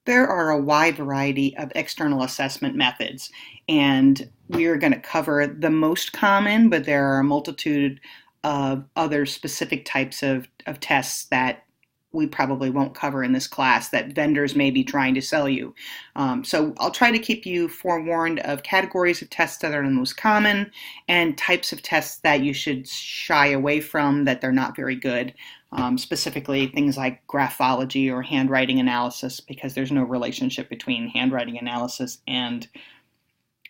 There are a wide variety of external assessment methods, and we're going to cover the most common, but there are a multitude of other specific types of tests that we probably won't cover in this class that vendors may be trying to sell you. So I'll try to keep you forewarned of categories of tests that are the most common and types of tests that you should shy away from, that they're not very good. Specifically things like graphology or handwriting analysis, because there's no relationship between handwriting analysis and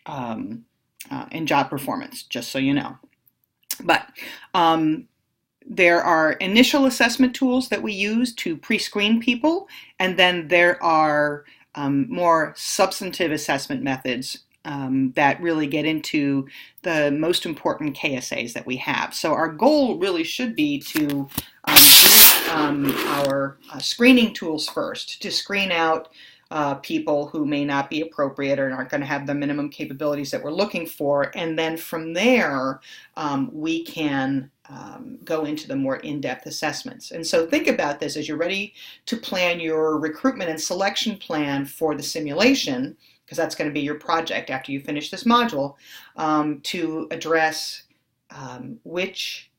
job performance, just so you know. But there are initial assessment tools that we use to pre-screen people, and then there are more substantive assessment methods that really get into the most important KSAs that we have. So our goal really should be to use our screening tools first to screen out people who may not be appropriate or aren't going to have the minimum capabilities that we're looking for, and then from there we can go into the more in-depth assessments. And so think about this as you're ready to plan your recruitment and selection plan for the simulation, because that's going to be your project after you finish this module, to address which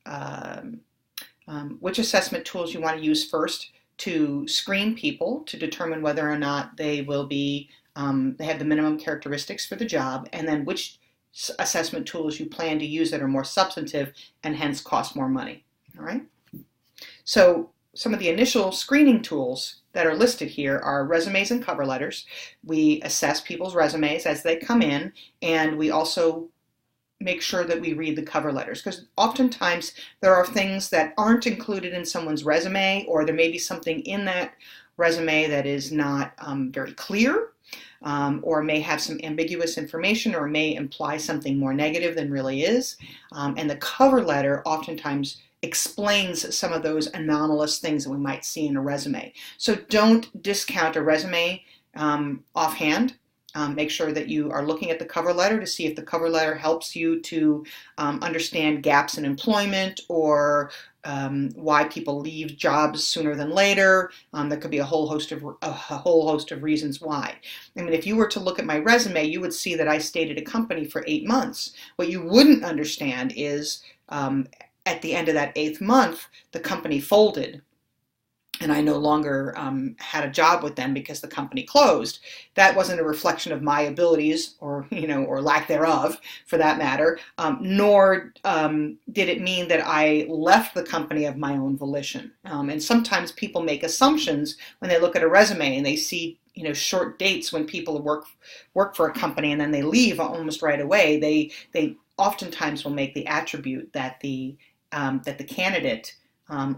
assessment tools you want to use first to screen people to determine whether or not they will be they have the minimum characteristics for the job, and then which assessment tools you plan to use that are more substantive and hence cost more money. All right. So some of the initial screening tools that are listed here are resumes and cover letters. We assess people's resumes as they come in, and we also make sure that we read the cover letters, because oftentimes there are things that aren't included in someone's resume, or there may be something in that resume that is not very clear, or may have some ambiguous information, or may imply something more negative than really is. And the cover letter oftentimes explains some of those anomalous things that we might see in a resume. So don't discount a resume offhand. Make sure that you are looking at the cover letter to see if the cover letter helps you to understand gaps in employment, or why people leave jobs sooner than later. There could be a whole host of reasons why. I mean, if you were to look at my resume, you would see that I stayed at a company for 8 months. What you wouldn't understand is at the end of that 8th month, the company folded, and I no longer had a job with them because the company closed. That wasn't a reflection of my abilities, or or lack thereof, for that matter. Nor did it mean that I left the company of my own volition. And sometimes people make assumptions when they look at a resume and they see short dates when people work for a company and then they leave almost right away. They oftentimes will make the attribute that the candidate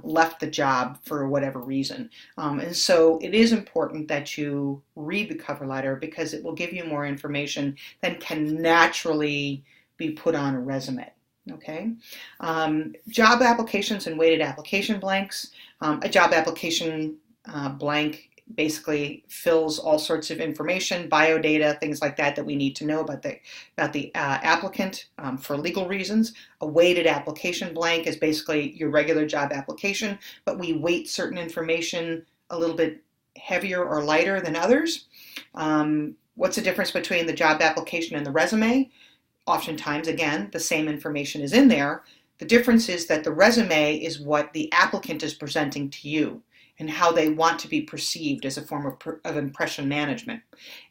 left the job for whatever reason. And so it is important that you read the cover letter, because it will give you more information than can naturally be put on a resume. Okay. Job applications and weighted application blanks. A job application blank basically fills all sorts of information, biodata, things like that we need to know about the applicant for legal reasons. A weighted application blank is basically your regular job application, but we weight certain information a little bit heavier or lighter than others. What's the difference between the job application and the resume? Oftentimes, again, the same information is in there. The difference is that the resume is what the applicant is presenting to you and how they want to be perceived as a form of impression management.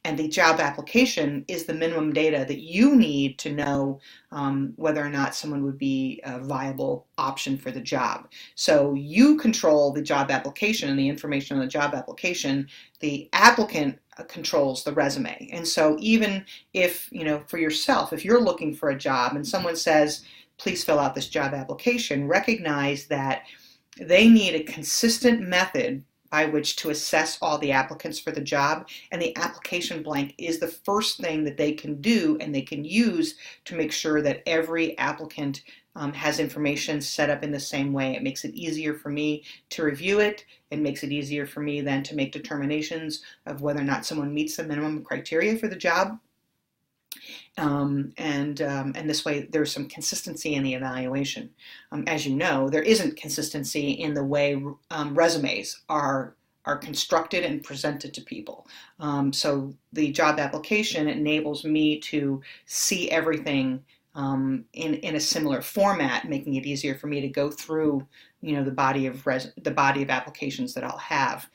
And the job application is the minimum data that you need to know whether or not someone would be a viable option for the job. So you control the job application and the information on the job application. The applicant controls the resume. And so even if, for yourself, if you're looking for a job and someone says, please fill out this job application, recognize that they need a consistent method by which to assess all the applicants for the job, and the application blank is the first thing that they can do and they can use to make sure that every applicant has information set up in the same way. It makes it easier for me to review it. It makes it easier for me then to make determinations of whether or not someone meets the minimum criteria for the job. And this way there's some consistency in the evaluation. As you know, there isn't consistency in the way resumes are are constructed and presented to people. So the job application enables me to see everything in a similar format, making it easier for me to go through, the body of applications that I'll have.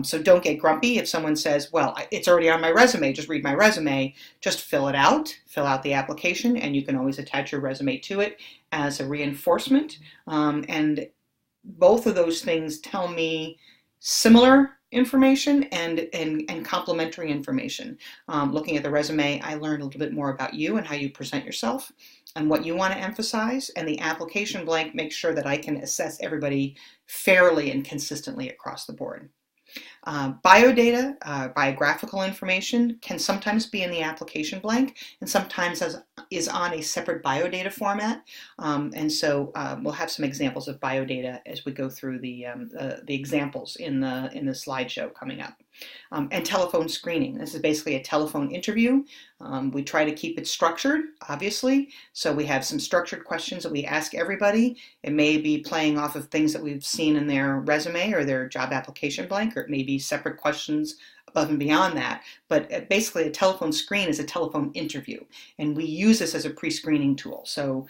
So don't get grumpy if someone says, "Well, it's already on my resume. Just read my resume." Just fill it out. Fill out the application, and you can always attach your resume to it as a reinforcement. And both of those things tell me similar information and complementary information. Looking at the resume, I learn a little bit more about you and how you present yourself and what you want to emphasize. And the application blank makes sure that I can assess everybody fairly and consistently across the board. Biodata, biographical information, can sometimes be in the application blank and sometimes is on a separate biodata format. And so we'll have some examples of biodata as we go through the examples in the slideshow coming up. And telephone screening. This is basically a telephone interview. We try to keep it structured, obviously. So we have some structured questions that we ask everybody. It may be playing off of things that we've seen in their resume or their job application blank, or it may be separate questions above and beyond that. But basically, a telephone screen is a telephone interview, and we use this as a pre-screening tool. So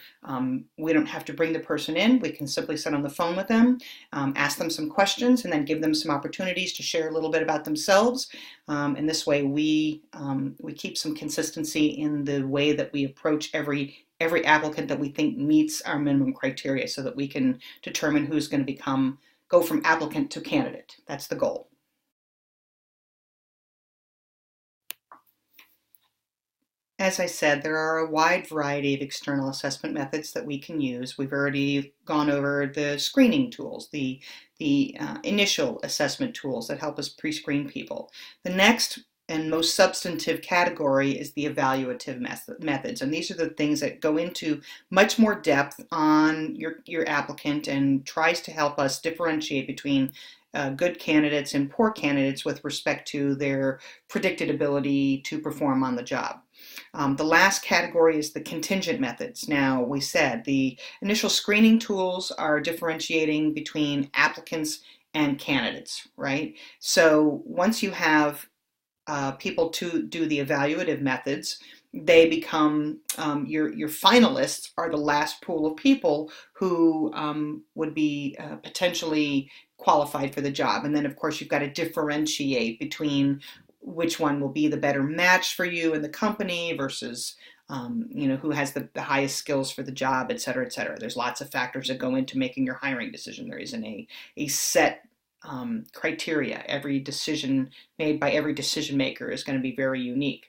we don't have to bring the person in. We can simply sit on the phone with them, ask them some questions, and then give them some opportunities to share a little bit about themselves. And this way, we keep some consistency in the way that we approach every applicant that we think meets our minimum criteria, so that we can determine who's going to go from applicant to candidate. That's the goal. As I said, there are a wide variety of external assessment methods that we can use. We've already gone over the screening tools, the initial assessment tools that help us pre-screen people. The next and most substantive category is the evaluative methods, and these are the things that go into much more depth on your applicant and tries to help us differentiate between good candidates and poor candidates with respect to their predicted ability to perform on the job. The last category is the contingent methods. Now, we said the initial screening tools are differentiating between applicants and candidates, right? So once you have people to do the evaluative methods, they become your finalists are the last pool of people who would be potentially qualified for the job. And then, of course, you've got to differentiate between which one will be the better match for you and the company versus who has the highest skills for the job, et cetera, et cetera. There's lots of factors that go into making your hiring decision. There isn't a set criteria. Every decision made by every decision maker is going to be very unique.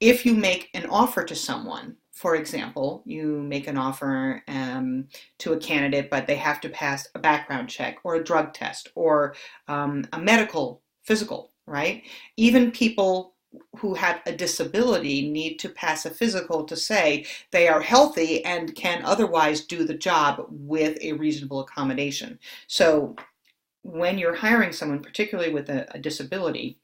If you make an offer to someone, for example, you make an offer to a candidate, but they have to pass a background check or a drug test or a medical physical, right? Even people who have a disability need to pass a physical to say they are healthy and can otherwise do the job with a reasonable accommodation. So when you're hiring someone, particularly with a disability,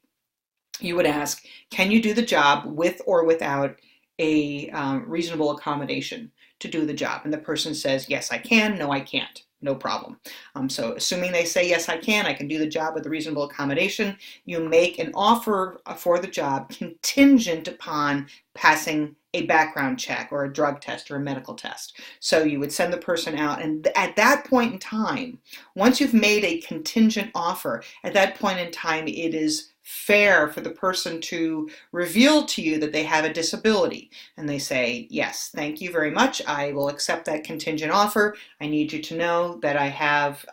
you would ask, can you do the job with or without a reasonable accommodation to do the job? And the person says, yes, I can, no, I can't. No problem. So assuming they say, yes, I can do the job with a reasonable accommodation, you make an offer for the job contingent upon passing a background check or a drug test or a medical test. So you would send the person out, and at that point in time, once you've made a contingent offer, at that point in time, it is fair for the person to reveal to you that they have a disability. And they say, yes, thank you very much. I will accept that contingent offer. I need you to know that I have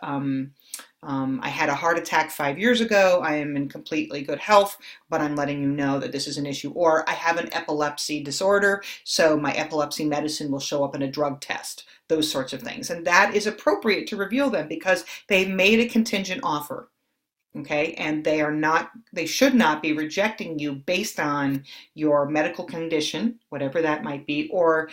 I had a heart attack 5 years ago. I am in completely good health, but I'm letting you know that this is an issue. Or I have an epilepsy disorder, so my epilepsy medicine will show up in a drug test. Those sorts of things. And that is appropriate to reveal them because they've made a contingent offer. Okay, and they should not be rejecting you based on your medical condition, whatever that might be, or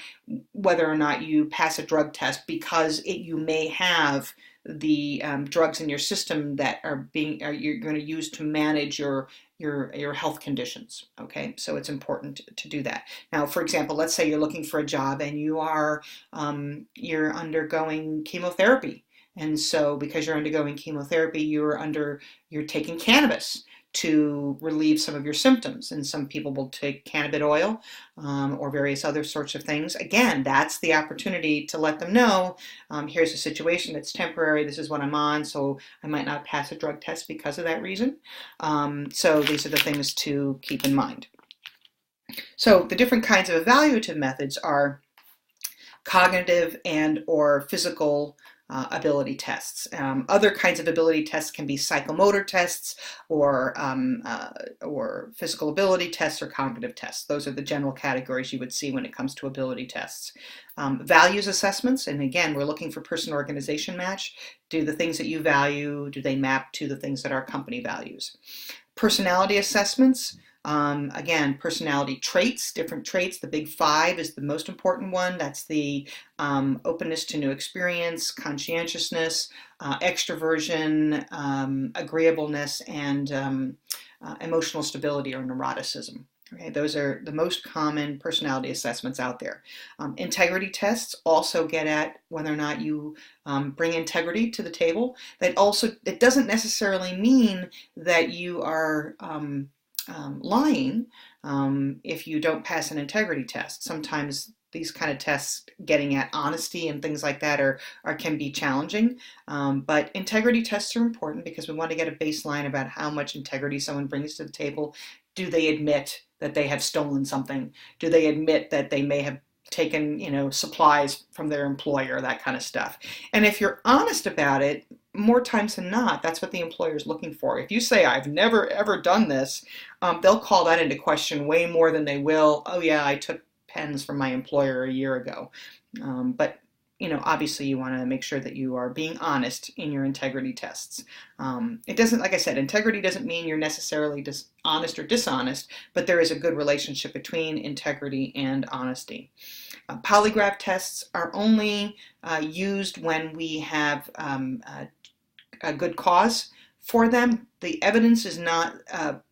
whether or not you pass a drug test because you may have the drugs in your system that you're going to use to manage your health conditions. Okay, so it's important to do that. Now, for example, let's say you're looking for a job and you're undergoing chemotherapy. And so because you're undergoing chemotherapy, you're taking cannabis to relieve some of your symptoms. And some people will take cannabis oil or various other sorts of things. Again, that's the opportunity to let them know, here's a situation that's temporary, this is what I'm on, so I might not pass a drug test because of that reason. So these are the things to keep in mind. So the different kinds of evaluative methods are cognitive and or physical ability tests. Other kinds of ability tests can be psychomotor tests or physical ability tests or cognitive tests. Those are the general categories you would see when it comes to ability tests. Values assessments, and again, we're looking for person-organization match. Do the things that you value, do they map to the things that our company values? Personality assessments. Again, personality traits, different traits. The big five is the most important one. That's the openness to new experience, conscientiousness, extroversion, agreeableness, and emotional stability or neuroticism. Okay, those are the most common personality assessments out there. Integrity tests also get at whether or not you bring integrity to the table. It doesn't necessarily mean that you are lying if you don't pass an integrity test. Sometimes these kind of tests getting at honesty and things like that can be challenging. But integrity tests are important because we want to get a baseline about how much integrity someone brings to the table. Do they admit that they have stolen something? Do they admit that they may have taken, supplies from their employer, that kind of stuff? And if you're honest about it, more times than not, that's what the employer is looking for. If you say, I've never ever done this, they'll call that into question way more than they will, oh yeah, I took pens from my employer a year ago. But obviously you want to make sure that you are being honest in your integrity tests. It doesn't, like I said, integrity doesn't mean you're necessarily honest or dishonest, but there is a good relationship between integrity and honesty. Polygraph tests are only used when we have a good cause for them. The evidence is not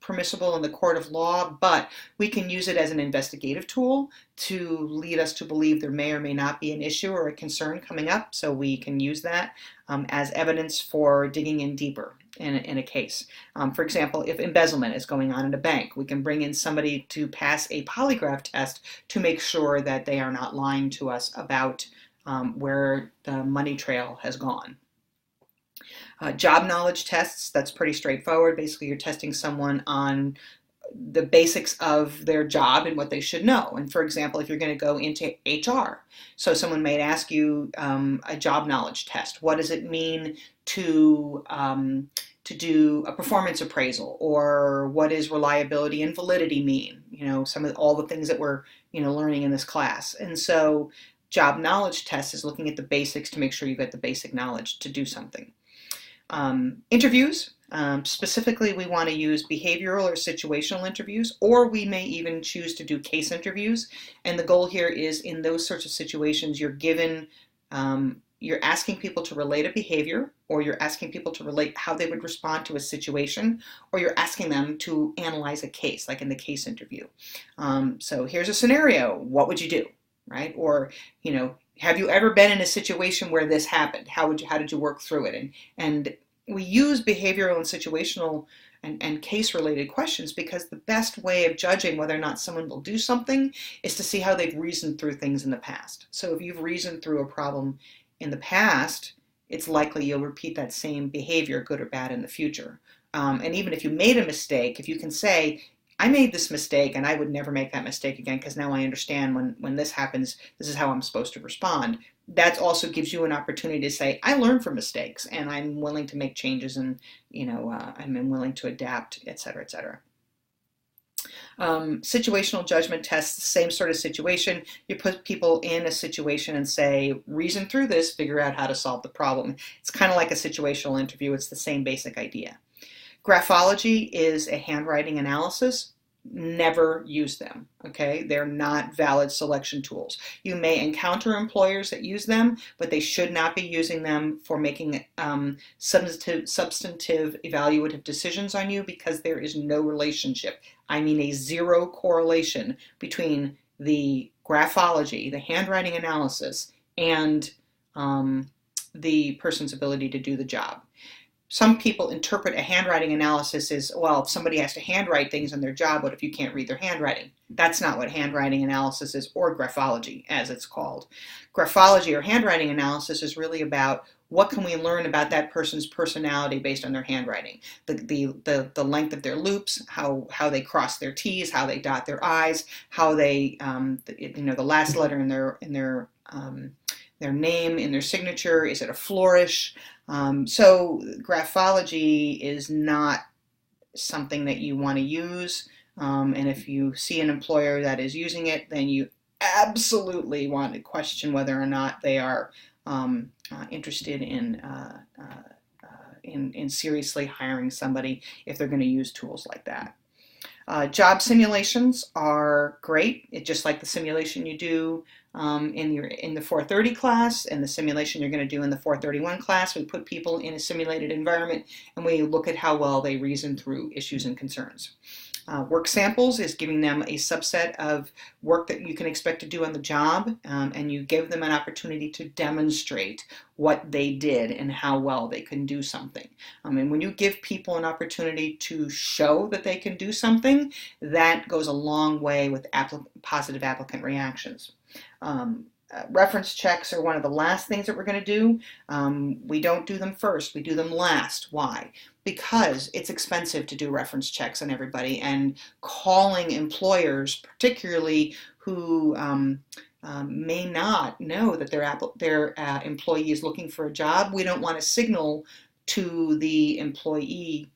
permissible in the court of law, but we can use it as an investigative tool to lead us to believe there may or may not be an issue or a concern coming up. So we can use that as evidence for digging in deeper in a case. For example, if embezzlement is going on in a bank, we can bring in somebody to pass a polygraph test to make sure that they are not lying to us about where the money trail has gone. Job knowledge tests, that's pretty straightforward. Basically, you're testing someone on the basics of their job and what they should know. And for example, if you're going to go into HR, so someone might ask you a job knowledge test. What does it mean to do a performance appraisal, or what is reliability and validity mean? Some of all the things that we're learning in this class. And so job knowledge test is looking at the basics to make sure you get the basic knowledge to do something. Interviews, specifically we want to use behavioral or situational interviews, or we may even choose to do case interviews. And the goal here is, in those sorts of situations, you're asking people to relate a behavior, or you're asking people to relate how they would respond to a situation, or you're asking them to analyze a case, like in the case interview. So here's a scenario, what would you do, right? Or, have you ever been in a situation where this happened? How did you work through it? And we use behavioral and situational and case-related questions because the best way of judging whether or not someone will do something is to see how they've reasoned through things in the past. So if you've reasoned through a problem in the past, it's likely you'll repeat that same behavior, good or bad, in the future. And even if you made a mistake, if you can say, I made this mistake and I would never make that mistake again because now I understand when this happens, this is how I'm supposed to respond. That also gives you an opportunity to say, I learned from mistakes and I'm willing to make changes and, I'm willing to adapt, et cetera, et cetera. Situational judgment tests, the same sort of situation. You put people in a situation and say, reason through this, figure out how to solve the problem. It's kind of like a situational interview. It's the same basic idea. Graphology is a handwriting analysis. Never use them, okay? They're not valid selection tools. You may encounter employers that use them, but they should not be using them for making substantive evaluative decisions on you, because there is no relationship. I mean a zero correlation between the graphology, the handwriting analysis, and the person's ability to do the job. Some people interpret a handwriting analysis as, well, if somebody has to handwrite things on their job, what if you can't read their handwriting? That's not what handwriting analysis is, or graphology, as it's called. Graphology or handwriting analysis is really about what can we learn about that person's personality based on their handwriting, the length of their loops, how they cross their T's, how they dot their I's, how they, the last letter in their name, in their signature, is it a flourish? So graphology is not something that you want to use, and if you see an employer that is using it, then you absolutely want to question whether or not they are interested in seriously hiring somebody if they're going to use tools like that. Job simulations are great. It's just like the simulation you do in the 430 class and the simulation you're going to do in the 431 class. We put people in a simulated environment and we look at how well they reason through issues and concerns. Work samples is giving them a subset of work that you can expect to do on the job, and you give them an opportunity to demonstrate what they did and how well they can do something. And when you give people an opportunity to show that they can do something, that goes a long way with positive applicant reactions. Reference checks are one of the last things that we're going to do. We don't do them first, we do them last. Why? Because it's expensive to do reference checks on everybody, and calling employers, particularly who may not know that their employee is looking for a job, we don't want to signal to the employee,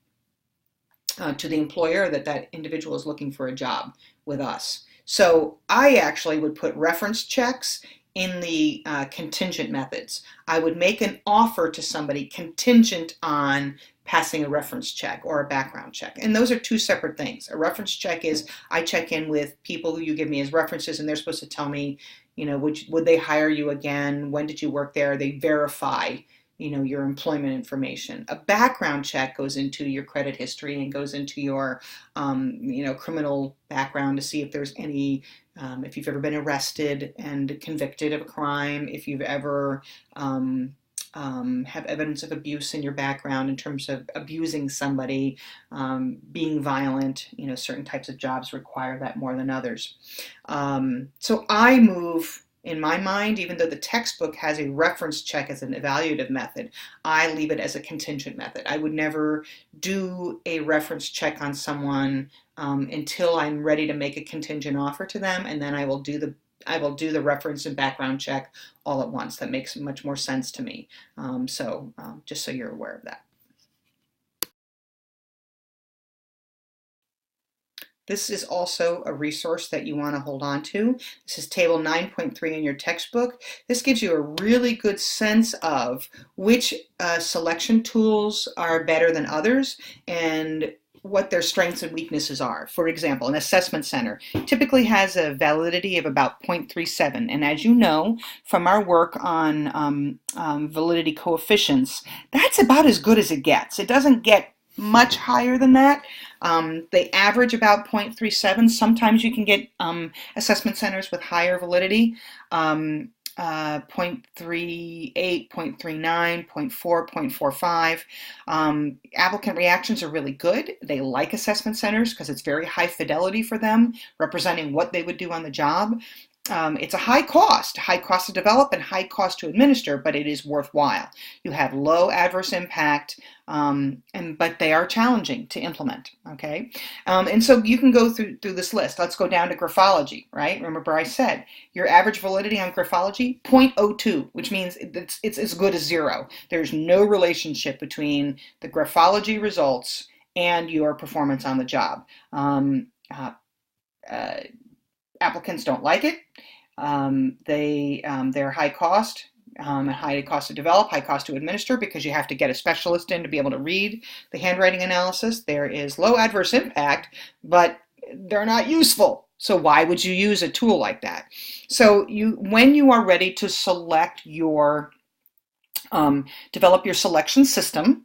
to the employer, that individual is looking for a job with us. So I actually would put reference checks in the contingent methods. I would make an offer to somebody contingent on passing a reference check or a background check. And those are two separate things. A reference check is I check in with people who you give me as references, and they're supposed to tell me, would they hire you again? When did you work there? They verify, your employment information. A background check goes into your credit history and goes into your, criminal background to see if there's any, if you've ever been arrested and convicted of a crime, if you've ever have evidence of abuse in your background in terms of abusing somebody, being violent. Certain types of jobs require that more than others. So I move, in my mind, even though the textbook has a reference check as an evaluative method, I leave it as a contingent method. I would never do a reference check on someone until I'm ready to make a contingent offer to them, and then I will do the reference and background check all at once. That makes much more sense to me. Just so you're aware of that. This is also a resource that you want to hold on to. This is table 9.3 in your textbook. This gives you a really good sense of which selection tools are better than others and what their strengths and weaknesses are. For example, an assessment center typically has a validity of about 0.37. And as you know from our work on validity coefficients, that's about as good as it gets. It doesn't get much higher than that. They average about 0.37. Sometimes you can get assessment centers with higher validity, 0.38, 0.39, 0.4, 0.45. Applicant reactions are really good. They like assessment centers because it's very high fidelity for them, representing what they would do on the job. It's a high cost to develop and high cost to administer, but it is worthwhile. You have low adverse impact, but they are challenging to implement, okay? And so you can go through this list. Let's go down to graphology, right? Remember I said your average validity on graphology, 0.02, which means it's as good as zero. There's no relationship between the graphology results and your performance on the job. Applicants don't like it. They're high cost, high cost to develop, high cost to administer, because you have to get a specialist in to be able to read the handwriting analysis. There is low adverse impact, but they're not useful. So why would you use a tool like that? So when you are ready to select your Develop your selection system,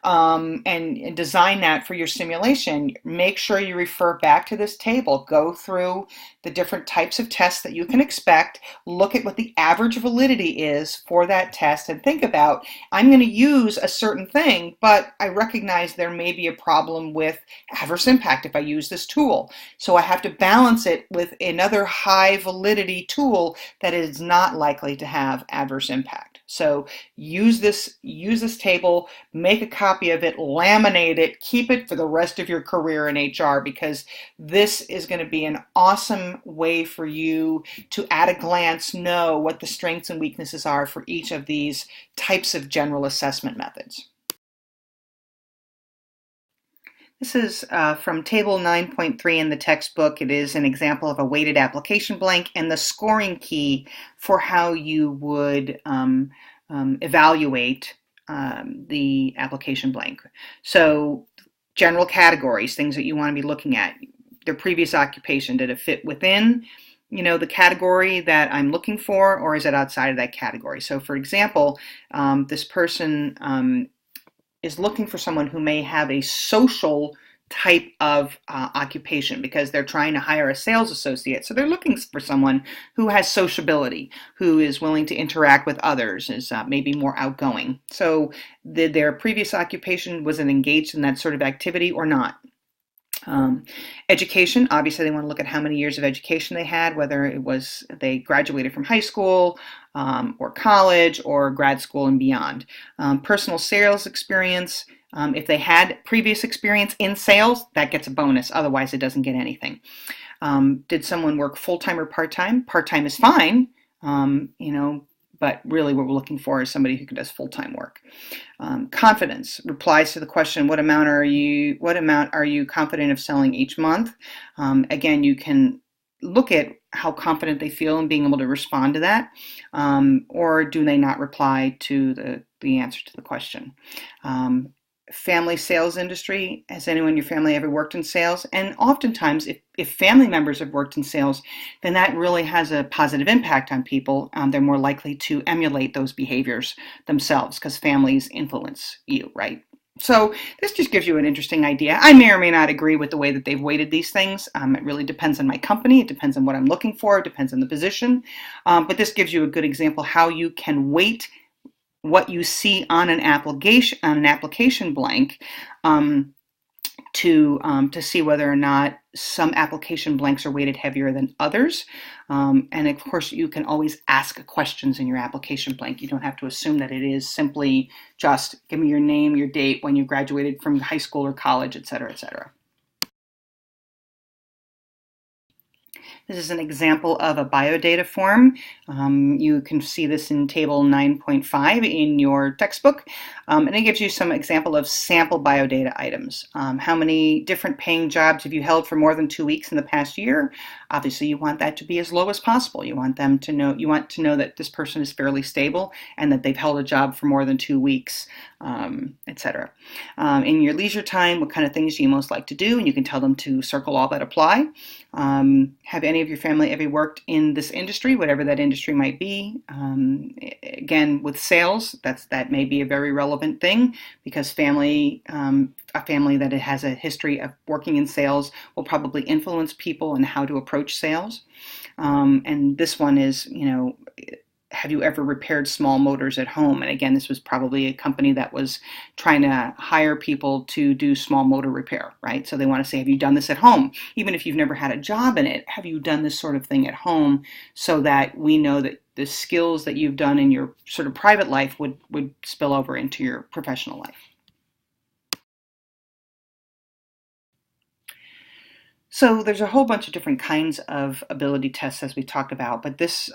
and design that for your simulation. Make sure you refer back to this table. Go through the different types of tests that you can expect. Look at what the average validity is for that test and think about, I'm going to use a certain thing, but I recognize there may be a problem with adverse impact if I use this tool. So I have to balance it with another high validity tool that is not likely to have adverse impact. So use this table, make a copy of it, laminate it, keep it for the rest of your career in HR, because this is going to be an awesome way for you to at a glance know what the strengths and weaknesses are for each of these types of general assessment methods. This is from table 9.3 in the textbook. It is an example of a weighted application blank and the scoring key for how you would evaluate the application blank. So general categories, things that you want to be looking at. Their previous occupation, did it fit within the category that I'm looking for, or is it outside of that category? So for example, this person is looking for someone who may have a social type of occupation because they're trying to hire a sales associate. So they're looking for someone who has sociability, who is willing to interact with others, is maybe more outgoing. So their previous occupation, was it engaged in that sort of activity or not? Education, obviously they want to look at how many years of education they had, whether it was they graduated from high school or college or grad school and beyond. Personal sales experience, if they had previous experience in sales, that gets a bonus, otherwise it doesn't get anything. Did someone work full-time or part-time? Part-time is fine, but really what we're looking for is somebody who does full-time work. Confidence replies to the question, what amount are you confident of selling each month? Again, you can look at how confident they feel in being able to respond to that, or do they not reply to the answer to the question. Family sales industry, has anyone in your family ever worked in sales? And oftentimes if family members have worked in sales, then that really has a positive impact on people. They're more likely to emulate those behaviors themselves because families influence you, right? So this just gives you an interesting idea. I may or may not agree with the way that they've weighted these things. It really depends on my company. It depends on what I'm looking for. It depends on the position. But this gives you a good example how you can weight what you see on an application blank to see whether or not some application blanks are weighted heavier than others. And of course, you can always ask questions in your application blank. You don't have to assume that it is simply just give me your name, your date, when you graduated from high school or college, et cetera, et cetera. This is an example of a biodata form. You can see this in table 9.5 in your textbook. And it gives you some example of sample biodata items. How many different paying jobs have you held for more than 2 weeks in the past year? Obviously, you want that to be as low as possible. You want to know that this person is fairly stable and that they've held a job for more than 2 weeks, etc. In your leisure time, what kind of things do you most like to do? And you can tell them to circle all that apply. Have any of your family ever worked in this industry, whatever that industry might be? Again, with sales, that may be a very relevant thing because a family that has a history of working in sales will probably influence people and how to approach sales. And this one is, have you ever repaired small motors at home? And again, this was probably a company that was trying to hire people to do small motor repair, right? So they want to say, have you done this at home? Even if you've never had a job in it, have you done this sort of thing at home so that we know that the skills that you've done in your sort of private life would spill over into your professional life. So there's a whole bunch of different kinds of ability tests as we talked about, but this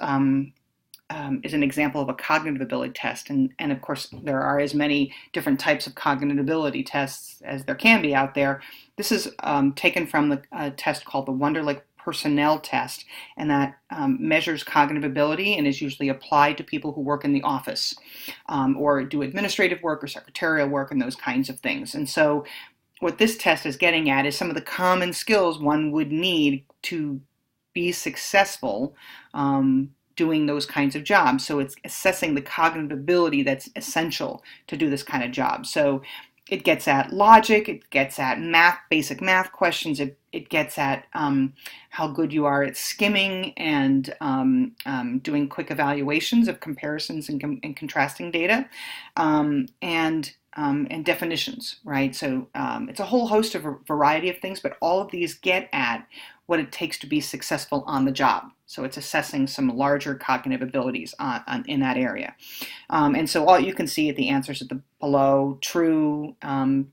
is an example of a cognitive ability test. And of course, there are as many different types of cognitive ability tests as there can be out there. This is taken from a test called the Wonderlic Personnel Test, and that measures cognitive ability and is usually applied to people who work in the office or do administrative work or secretarial work and those kinds of things. And so what this test is getting at is some of the common skills one would need to be successful doing those kinds of jobs. So it's assessing the cognitive ability that's essential to do this kind of job. So it gets at logic, it gets at math, basic math questions, it gets at how good you are at skimming and doing quick evaluations of comparisons and contrasting data, and definitions, right? So it's a whole host of a variety of things, but all of these get at what it takes to be successful on the job. So it's assessing some larger cognitive abilities in that area. And so all you can see at the answers at the below: true,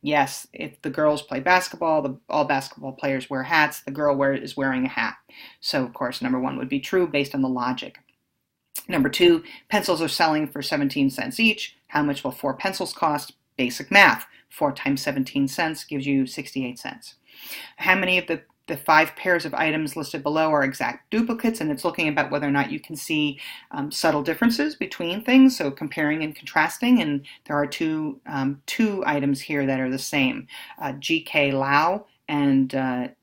yes, if the girls play basketball, all basketball players wear hats, the girl is wearing a hat. So of course, number one would be true based on the logic. Number two, pencils are selling for 17 cents each. How much will 4 pencils cost? Basic math. 4 times 17 cents gives you 68 cents. How many of the 5 pairs of items listed below are exact duplicates? And it's looking about whether or not you can see subtle differences between things, so comparing and contrasting. And there are two items here that are the same: G.K. Lau and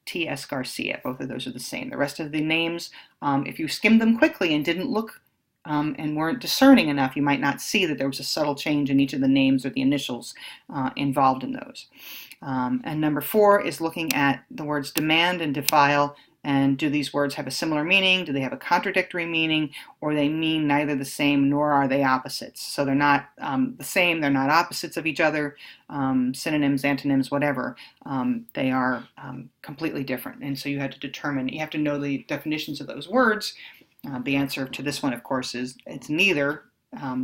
T.S. Garcia. Both of those are the same. The rest of the names, if you skimmed them quickly and didn't look and weren't discerning enough, you might not see that there was a subtle change in each of the names or the initials involved in those. And number 4 is looking at the words demand and defile, and do these words have a similar meaning? Do they have a contradictory meaning? Or they mean neither the same nor are they opposites? So they're not the same, they're not opposites of each other, synonyms, antonyms, whatever. They are completely different. And so you have to determine, you have to know the definitions of those words. The answer to this one, of course, is it's neither.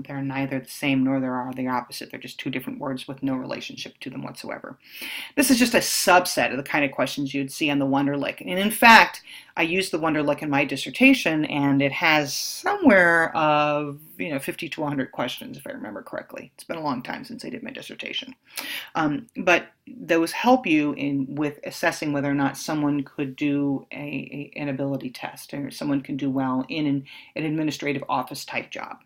They're neither the same nor are they opposite. They're just two different words with no relationship to them whatsoever. This is just a subset of the kind of questions you'd see on the Wonderlic. And in fact, I used the Wonderlic in my dissertation, and it has somewhere of 50 to 100 questions, if I remember correctly. It's been a long time since I did my dissertation. But those help you with assessing whether or not someone could do an ability test, or someone can do well in an administrative office type job.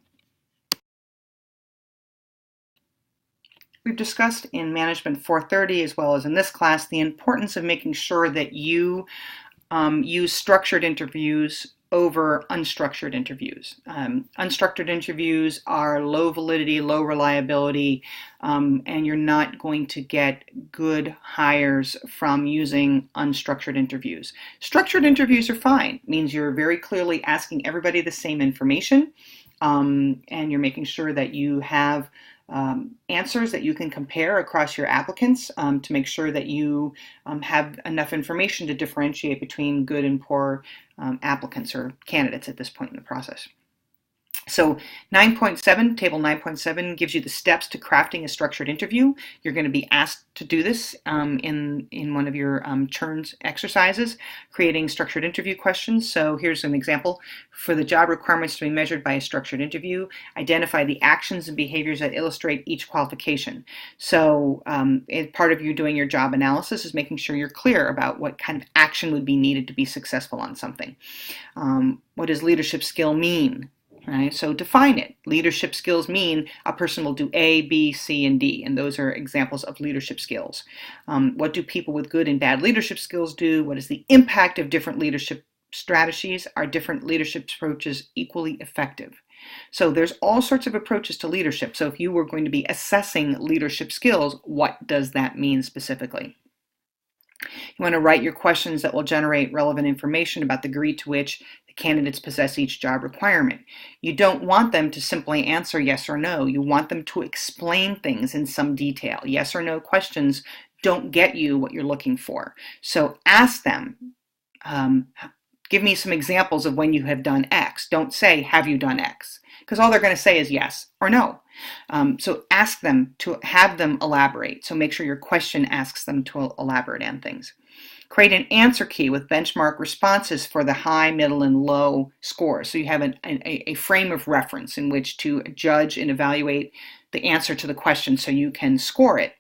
We've discussed in Management 430, as well as in this class, the importance of making sure that you use structured interviews over unstructured interviews. Unstructured interviews are low validity, low reliability, and you're not going to get good hires from using unstructured interviews. Structured interviews are fine. It means you're very clearly asking everybody the same information, and you're making sure that you have answers that you can compare across your applicants to make sure that you have enough information to differentiate between good and poor applicants or candidates at this point in the process. So 9.7, table 9.7 gives you the steps to crafting a structured interview. You're going to be asked to do this in one of your turns exercises, creating structured interview questions. So here's an example. For the job requirements to be measured by a structured interview, identify the actions and behaviors that illustrate each qualification. So part of you doing your job analysis is making sure you're clear about what kind of action would be needed to be successful on something. What does leadership skill mean? Right? So define it. Leadership skills mean a person will do A, B, C, and D, and those are examples of leadership skills. What do people with good and bad leadership skills do? What is the impact of different leadership strategies? Are different leadership approaches equally effective? So there's all sorts of approaches to leadership. So if you were going to be assessing leadership skills, what does that mean specifically? You want to write your questions that will generate relevant information about the degree to which the candidates possess each job requirement. You don't want them to simply answer yes or no. You want them to explain things in some detail. Yes or no questions don't get you what you're looking for. So ask them, give me some examples of when you have done X. Don't say, have you done X? Because all they're going to say is yes or no. So ask them to have them elaborate. So make sure your question asks them to elaborate on things. Create an answer key with benchmark responses for the high, middle, and low scores. So you have a frame of reference in which to judge and evaluate the answer to the question so you can score it.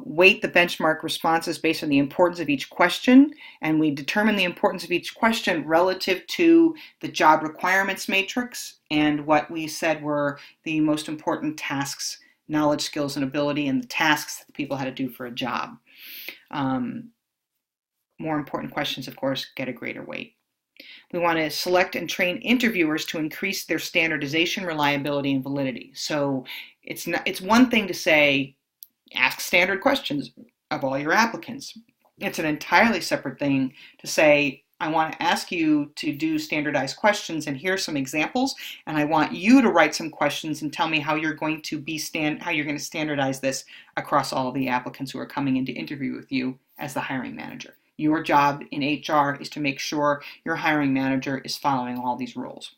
Weight the benchmark responses based on the importance of each question, and we determine the importance of each question relative to the job requirements matrix and what we said were the most important tasks, knowledge, skills, and ability, and the tasks that people had to do for a job. More important questions, of course, get a greater weight. We want to select and train interviewers to increase their standardization, reliability, and validity. So it's one thing to say, ask standard questions of all your applicants. It's an entirely separate thing to say, I want to ask you to do standardized questions, and here's some examples, and I want you to write some questions and tell me how you're going to standardize this across all of the applicants who are coming in to interview with you as the hiring manager. Your job in HR is to make sure your hiring manager is following all these rules.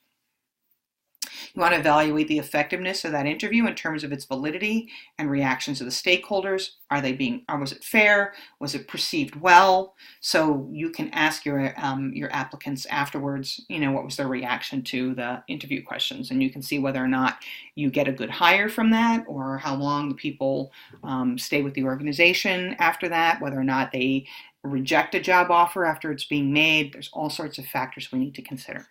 You want to evaluate the effectiveness of that interview in terms of its validity and reactions of the stakeholders. Was it fair? Was it perceived well? So you can ask your applicants afterwards, what was their reaction to the interview questions, and you can see whether or not you get a good hire from that, or how long the people stay with the organization after that, whether or not they reject a job offer after it's being made. There's all sorts of factors we need to consider.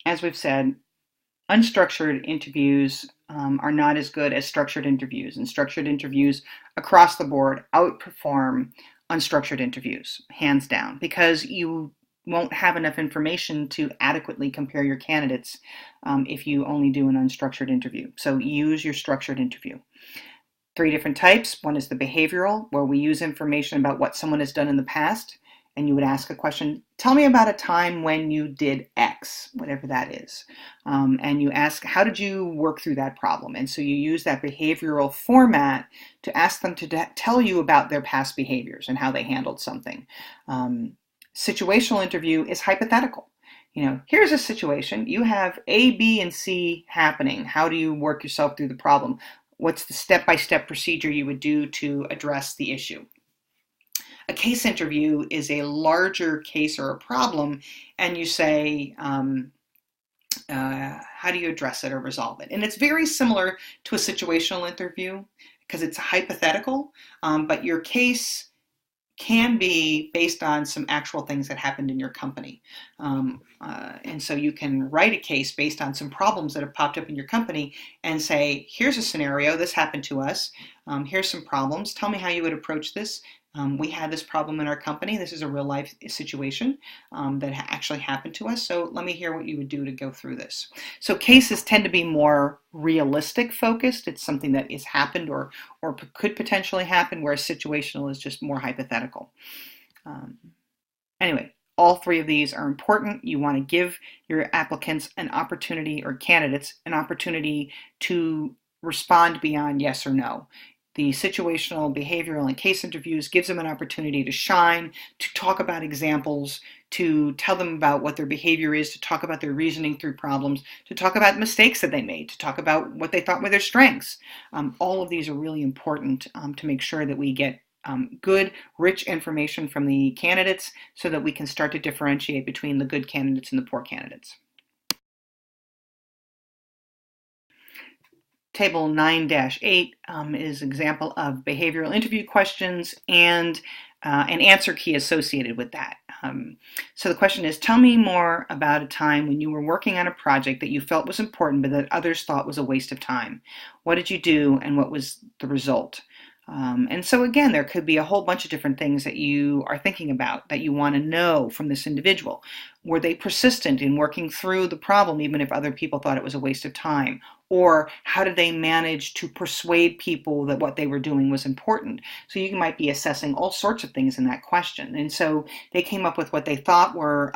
As we've said, unstructured interviews are not as good as structured interviews, and structured interviews across the board outperform unstructured interviews, hands down, because you won't have enough information to adequately compare your candidates if you only do an unstructured interview. So use your structured interview. 3 different types. One is the behavioral, where we use information about what someone has done in the past, and you would ask a question, tell me about a time when you did X, whatever that is. And you ask, how did you work through that problem? And so you use that behavioral format to ask them to tell you about their past behaviors and how they handled something. Situational interview is hypothetical. Here's a situation. You have A, B, and C happening. How do you work yourself through the problem? What's the step-by-step procedure you would do to address the issue? A case interview is a larger case or a problem, and you say, how do you address it or resolve it? And it's very similar to a situational interview because it's hypothetical, but your case can be based on some actual things that happened in your company. And so you can write a case based on some problems that have popped up in your company and say, here's a scenario, this happened to us, here's some problems, tell me how you would approach this. We had this problem in our company. This is a real life situation that actually happened to us. So let me hear what you would do to go through this. So cases tend to be more realistic focused. It's something that has happened or could potentially happen, whereas situational is just more hypothetical. Anyway, all 3 of these are important. You want to give your applicants an opportunity, or candidates an opportunity, to respond beyond yes or no. The situational, behavioral, and case interviews gives them an opportunity to shine, to talk about examples, to tell them about what their behavior is, to talk about their reasoning through problems, to talk about mistakes that they made, to talk about what they thought were their strengths. All of these are really important to make sure that we get good, rich information from the candidates so that we can start to differentiate between the good candidates and the poor candidates. Table 9-8 is an example of behavioral interview questions and an answer key associated with that. So the question is, tell me more about a time when you were working on a project that you felt was important but that others thought was a waste of time. What did you do and what was the result? And so again, there could be a whole bunch of different things that you are thinking about that you want to know from this individual. Were they persistent in working through the problem even if other people thought it was a waste of time? Or how did they manage to persuade people that what they were doing was important? So you might be assessing all sorts of things in that question. And so they came up with what they thought were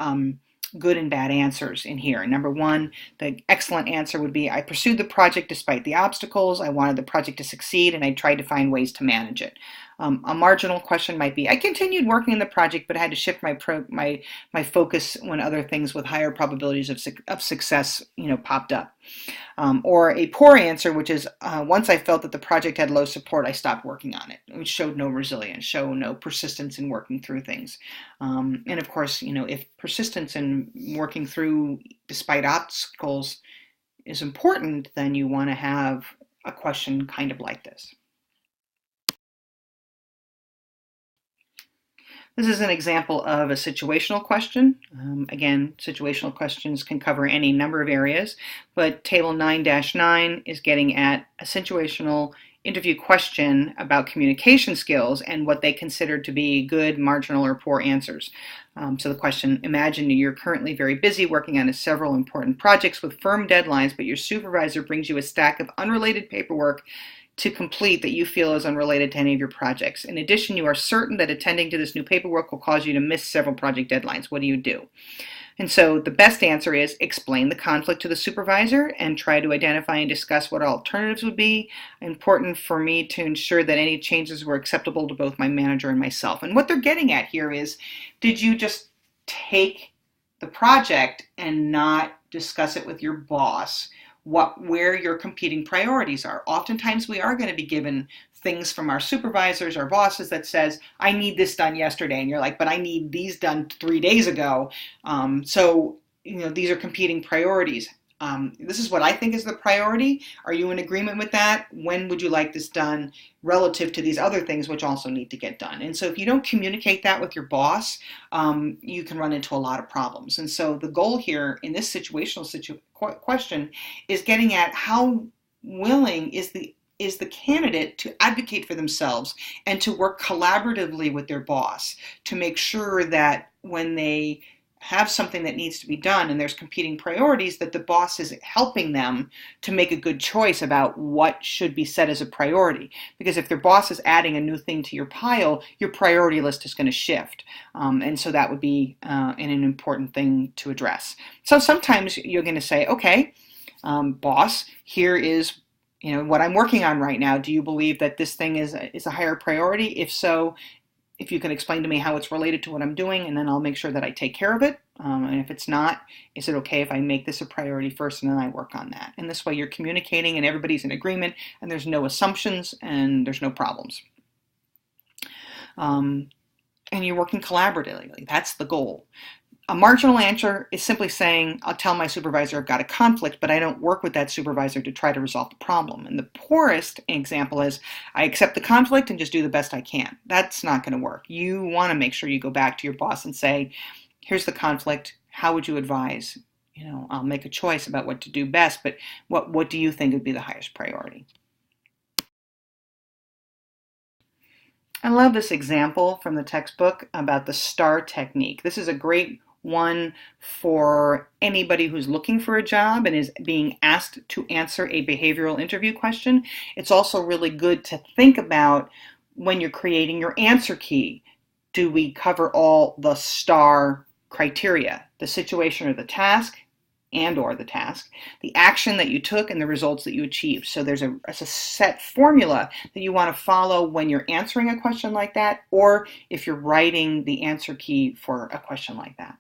good and bad answers in here. Number 1, the excellent answer would be, I pursued the project despite the obstacles. I wanted the project to succeed, and I tried to find ways to manage it. A marginal question might be, I continued working on the project, but I had to shift my focus when other things with higher probabilities of success, popped up. Or a poor answer, which is, once I felt that the project had low support, I stopped working on it. It showed no resilience, showed no persistence in working through things. And of course, if persistence in working through despite obstacles is important, then you want to have a question kind of like this. This is an example of a situational question. Again, situational questions can cover any number of areas, but Table 9-9 is getting at a situational interview question about communication skills and what they consider to be good, marginal, or poor answers. So the question, imagine you're currently very busy working on several important projects with firm deadlines, but your supervisor brings you a stack of unrelated paperwork to complete that you feel is unrelated to any of your projects. In addition, you are certain that attending to this new paperwork will cause you to miss several project deadlines. What do you do? And so the best answer is explain the conflict to the supervisor and try to identify and discuss what alternatives would be. Important for me to ensure that any changes were acceptable to both my manager and myself. And what they're getting at here is, did you just take the project and not discuss it with your boss? Where your competing priorities are. Oftentimes we are going to be given things from our supervisors, our bosses that says, I need this done yesterday. And you're like, but I need these done 3 days ago. So these are competing priorities. This is what I think is the priority. Are you in agreement with that? When would you like this done relative to these other things which also need to get done? And so if you don't communicate that with your boss, you can run into a lot of problems. And so the goal here in this situational question is getting at how willing is the candidate to advocate for themselves and to work collaboratively with their boss to make sure that when they have something that needs to be done and there's competing priorities, that the boss is helping them to make a good choice about what should be set as a priority. Because if their boss is adding a new thing to your pile, your priority list is going to shift. And so that would be an important thing to address. So sometimes you're going to say, okay, boss, here is what I'm working on right now. Do you believe that this thing is a higher priority? If so, if you can explain to me how it's related to what I'm doing, and then I'll make sure that I take care of it. And if it's not, is it okay if I make this a priority first and then I work on that? And this way you're communicating and everybody's in agreement and there's no assumptions and there's no problems. And you're working collaboratively. That's the goal. A marginal answer is simply saying, I'll tell my supervisor I've got a conflict, but I don't work with that supervisor to try to resolve the problem. And the poorest example is, I accept the conflict and just do the best I can. That's not going to work. You want to make sure you go back to your boss and say, here's the conflict. How would you advise? I'll make a choice about what to do best, but what do you think would be the highest priority? I love this example from the textbook about the STAR technique. This is a great one for anybody who's looking for a job and is being asked to answer a behavioral interview question. It's also really good to think about when you're creating your answer key. Do we cover all the STAR criteria? The situation or the task, or the task, the action that you took, and the results that you achieved. So there's a set formula that you want to follow when you're answering a question like that, or if you're writing the answer key for a question like that.